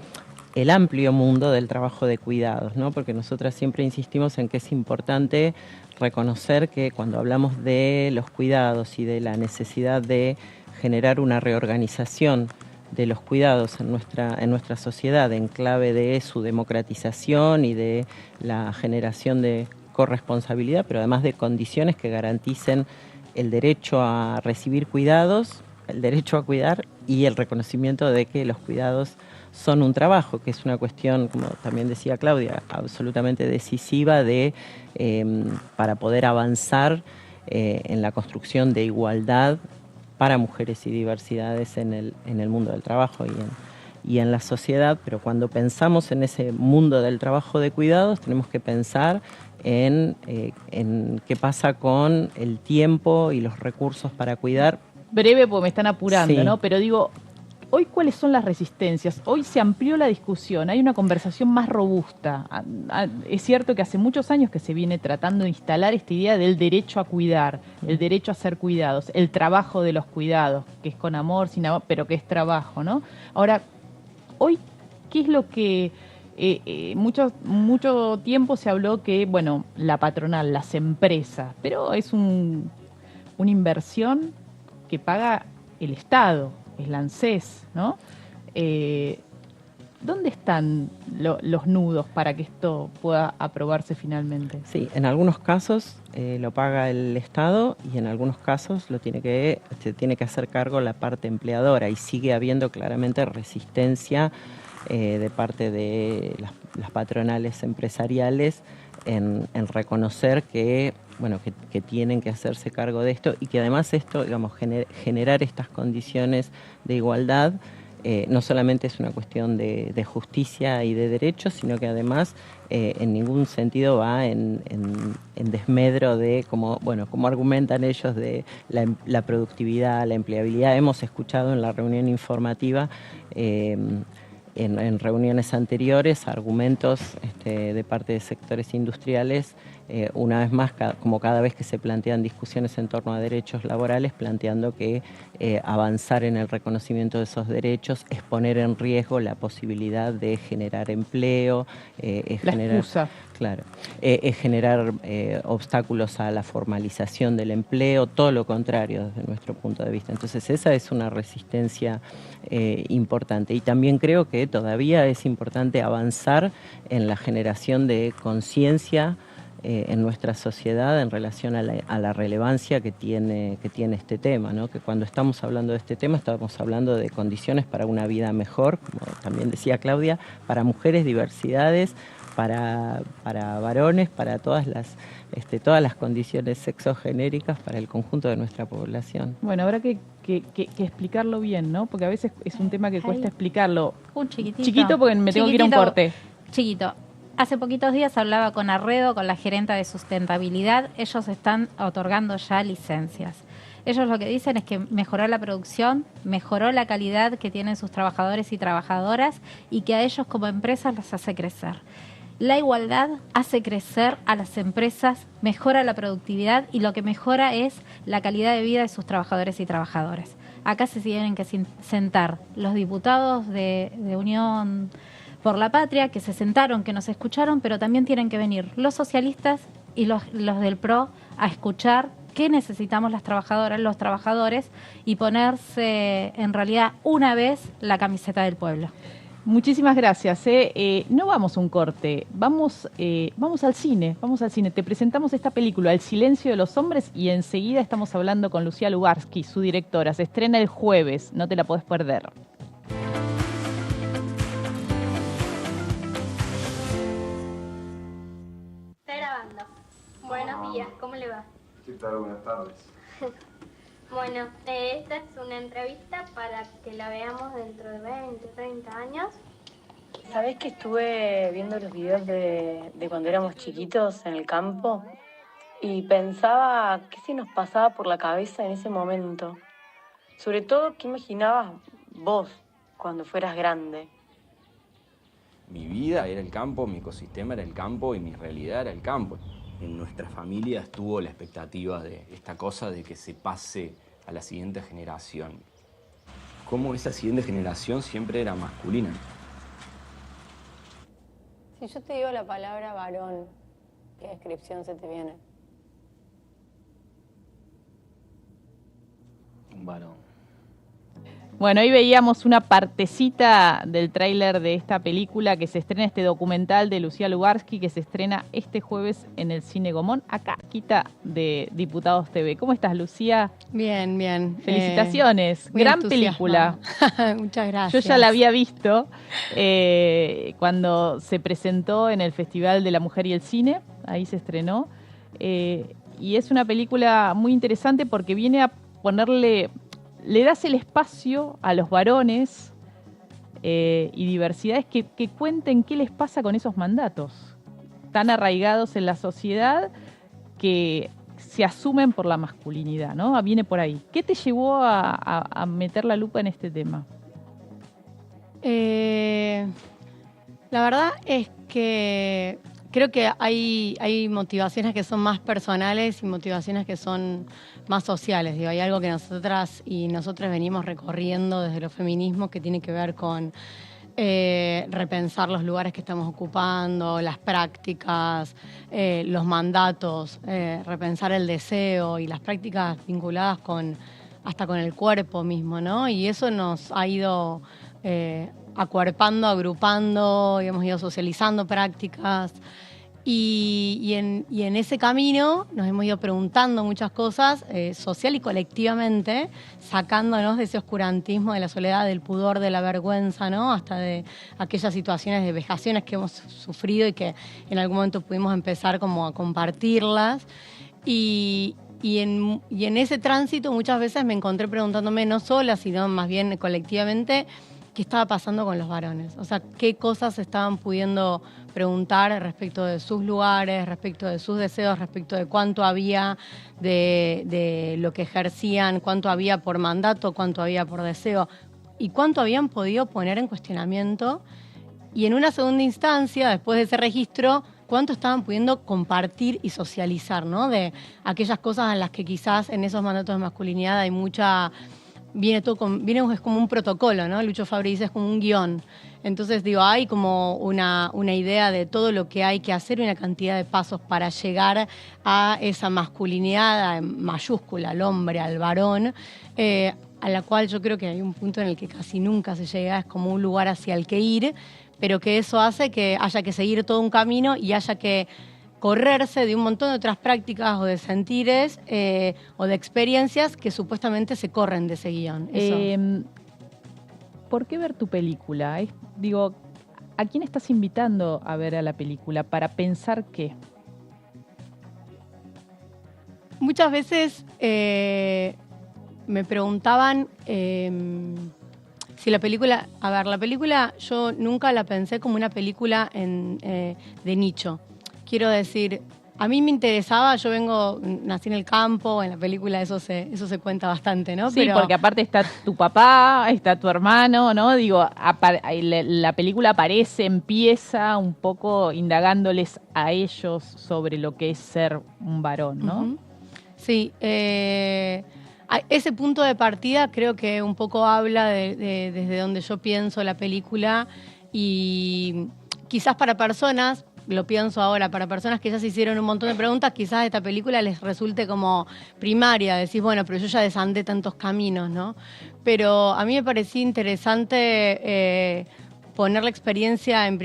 el amplio mundo del trabajo de cuidados, ¿no? Porque nosotras siempre insistimos en que es importante reconocer que cuando hablamos de los cuidados y de la necesidad de generar una reorganización de los cuidados en nuestra sociedad en clave de su democratización y de la generación de corresponsabilidad, pero además de condiciones que garanticen el derecho a recibir cuidados, el derecho a cuidar y el reconocimiento de que los cuidados son un trabajo, que es una cuestión, como también decía Claudia, absolutamente decisiva para poder avanzar en la construcción de igualdad para mujeres y diversidades en el mundo del trabajo y en la sociedad. Pero cuando pensamos en ese mundo del trabajo de cuidados, tenemos que pensar en qué pasa con el tiempo y los recursos para cuidar. Breve, porque me están apurando, Sí. ¿no? Pero digo, hoy, ¿cuáles son las resistencias? Hoy se amplió la discusión, hay una conversación más robusta. Es cierto que hace muchos años que se viene tratando de instalar esta idea del derecho a cuidar, el derecho a ser cuidados, el trabajo de los cuidados, que es con amor, sin amor, pero que es trabajo, ¿no? Ahora, hoy, ¿qué es lo que mucho tiempo se habló que, bueno, la patronal, las empresas, pero es una inversión que paga el Estado, es la ANSES, ¿no? ¿Dónde están los nudos para que esto pueda aprobarse finalmente? Sí, en algunos casos lo paga el Estado y en algunos casos se tiene que hacer cargo la parte empleadora, y sigue habiendo claramente resistencia de parte de las patronales empresariales en reconocer que tienen que hacerse cargo de esto, y que además esto, digamos, generar estas condiciones de igualdad no solamente es una cuestión de justicia y de derechos, sino que además en ningún sentido va en desmedro de, como argumentan ellos, de la productividad, la empleabilidad. Hemos escuchado en la reunión informativa en reuniones anteriores argumentos de parte de sectores industriales, una vez más, como cada vez que se plantean discusiones en torno a derechos laborales, planteando que avanzar en el reconocimiento de esos derechos es poner en riesgo la posibilidad de generar empleo, generar obstáculos a la formalización del empleo, todo lo contrario desde nuestro punto de vista. Entonces esa es una resistencia importante, y también creo que todavía es importante avanzar en la generación de conciencia en nuestra sociedad en relación a la relevancia que tiene este tema, ¿no? Que cuando estamos hablando de este tema estamos hablando de condiciones para una vida mejor, como también decía Claudia, para mujeres, diversidades, para varones, para todas las condiciones sexogenéricas, para el conjunto de nuestra población. Bueno, habrá que explicarlo bien, ¿no? Porque a veces es un tema que cuesta explicarlo. Un chiquitito. Chiquito, porque me tengo que ir a un corte. Chiquito. Hace poquitos días hablaba con Arredo, con la gerenta de sustentabilidad. Ellos están otorgando ya licencias. Ellos lo que dicen es que mejoró la producción, mejoró la calidad que tienen sus trabajadores y trabajadoras, y que a ellos como empresas los hace crecer. La igualdad hace crecer a las empresas, mejora la productividad, y lo que mejora es la calidad de vida de sus trabajadores y trabajadoras. Acá se tienen que sentar los diputados de Unión por la Patria, que se sentaron, que nos escucharon, pero también tienen que venir los socialistas y los del PRO a escuchar qué necesitamos las trabajadoras, los trabajadores, y ponerse en realidad una vez la camiseta del pueblo. Muchísimas gracias. No vamos a un corte, vamos al cine. Te presentamos esta película, El silencio de los hombres, y enseguida estamos hablando con Lucía Lugarsky, su directora. Se estrena el jueves, no te la podés perder. Buenos días, ¿cómo le va? ¿Qué tal? Buenas tardes. Bueno, esta es una entrevista para que la veamos dentro de 20, 30 años. ¿Sabés que estuve viendo los videos de cuando éramos chiquitos en el campo? Y pensaba qué se nos pasaba por la cabeza en ese momento. Sobre todo, ¿qué imaginabas vos cuando fueras grande? Mi vida era el campo, mi ecosistema era el campo y mi realidad era el campo. En nuestra familia estuvo la expectativa de esta cosa de que se pase a la siguiente generación. Como esa siguiente generación siempre era masculina. Si yo te digo la palabra varón, ¿qué descripción se te viene? Un varón. Bueno, hoy veíamos una partecita del tráiler de esta película que se estrena, este documental de Lucía Lugarsky, que se estrena este jueves en el Cine Gomón, acá, quita de Diputados TV. ¿Cómo estás, Lucía? Bien, bien. Felicitaciones. Gran película. Muchas gracias. Yo ya la había visto cuando se presentó en el Festival de la Mujer y el Cine, ahí se estrenó. Y es una película muy interesante porque viene a ponerle... Le das el espacio a los varones y diversidades que cuenten qué les pasa con esos mandatos tan arraigados en la sociedad que se asumen por la masculinidad, ¿no? Viene por ahí. ¿Qué te llevó a meter la lupa en este tema? La verdad es que creo que hay motivaciones que son más personales y motivaciones que son más sociales. Digo, hay algo que nosotras y nosotros venimos recorriendo desde los feminismos que tiene que ver con repensar los lugares que estamos ocupando, las prácticas, los mandatos, repensar el deseo y las prácticas vinculadas hasta con el cuerpo mismo, ¿no? Y eso nos ha ido acuerpando, agrupando, y hemos ido socializando prácticas. Y en ese camino nos hemos ido preguntando muchas cosas, social y colectivamente, sacándonos de ese oscurantismo, de la soledad, del pudor, de la vergüenza, ¿no? Hasta de aquellas situaciones de vejaciones que hemos sufrido y que en algún momento pudimos empezar como a compartirlas. Y en ese tránsito muchas veces me encontré preguntándome, no sola, sino más bien colectivamente, qué estaba pasando con los varones. O sea, qué cosas estaban pudiendo preguntar respecto de sus lugares, respecto de sus deseos, respecto de cuánto había de lo que ejercían, cuánto había por mandato, cuánto había por deseo y cuánto habían podido poner en cuestionamiento. Y en una segunda instancia, después de ese registro, cuánto estaban pudiendo compartir y socializar, ¿no? De aquellas cosas en las que quizás en esos mandatos de masculinidad hay mucha... es como un protocolo, ¿no? Lucho Fabri dice, es como un guión. Entonces, digo, hay como una idea de todo lo que hay que hacer y una cantidad de pasos para llegar a esa masculinidad mayúscula, al hombre, al varón, a la cual yo creo que hay un punto en el que casi nunca se llega, es como un lugar hacia el que ir, pero que eso hace que haya que seguir todo un camino y haya que correrse de un montón de otras prácticas o de sentires o de experiencias que supuestamente se corren de ese guión. ¿Por qué ver tu película? Digo, ¿a quién estás invitando a ver a la película? ¿Para pensar qué? Muchas veces me preguntaban si la película... A ver, la película yo nunca la pensé como una película de nicho. Quiero decir, a mí me interesaba, nací en el campo, en la película eso se cuenta bastante, ¿no? Sí, porque aparte está tu papá, está tu hermano, ¿no? Digo, la película empieza un poco indagándoles a ellos sobre lo que es ser un varón, ¿no? Uh-huh. Sí, ese punto de partida creo que un poco habla desde donde yo pienso la película y quizás para personas... Lo pienso ahora, para personas que ya se hicieron un montón de preguntas, quizás esta película les resulte como primaria, decís, bueno, pero yo ya desandé tantos caminos, ¿no? Pero a mí me parecía interesante poner la experiencia en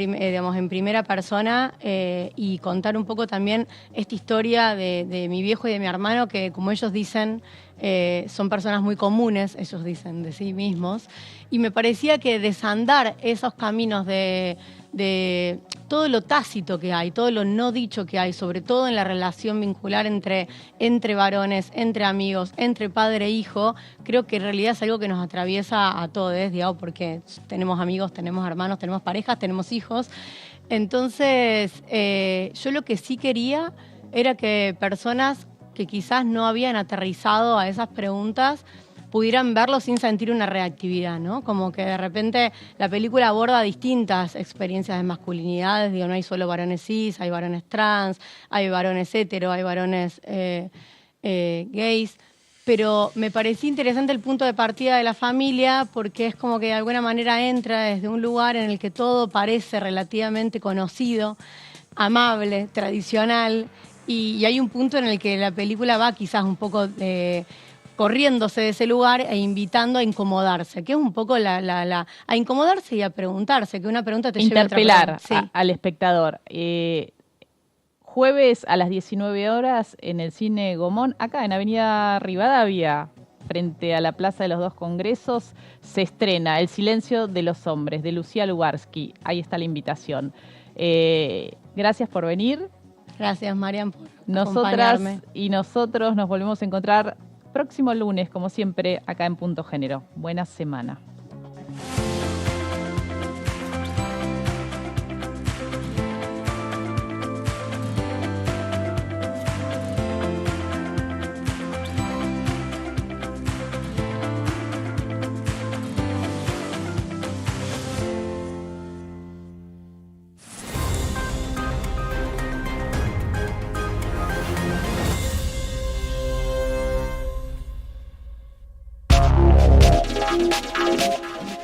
primera persona y contar un poco también esta historia de mi viejo y de mi hermano, que como ellos dicen, son personas muy comunes, ellos dicen de sí mismos, y me parecía que desandar esos caminos de todo lo tácito que hay, todo lo no dicho que hay, sobre todo en la relación vincular entre varones, entre amigos, entre padre e hijo, creo que en realidad es algo que nos atraviesa a todos, digamos, porque tenemos amigos, tenemos hermanos, tenemos parejas, tenemos hijos. Entonces, yo lo que sí quería era que personas que quizás no habían aterrizado a esas preguntas pudieran verlo sin sentir una reactividad, ¿no? Como que de repente la película aborda distintas experiencias de masculinidades, digo, no hay solo varones cis, hay varones trans, hay varones hetero, hay varones gays, pero me parecía interesante el punto de partida de la familia porque es como que de alguna manera entra desde un lugar en el que todo parece relativamente conocido, amable, tradicional, y hay un punto en el que la película va quizás un poco corriéndose de ese lugar e invitando a incomodarse, que es un poco a incomodarse y a preguntarse, que una pregunta te lleva a otra pregunta. Interpelar al espectador. Jueves a las 19 horas en el Cine Gomón, acá en Avenida Rivadavia, frente a la Plaza de los Dos Congresos, se estrena El silencio de los hombres, de Lucía Lubarsky. Ahí está la invitación. Gracias por venir. Gracias, Marian, por Nosotras acompañarme. y nosotros nos volvemos a encontrar próximo lunes, como siempre, acá en Punto Género. Buena semana.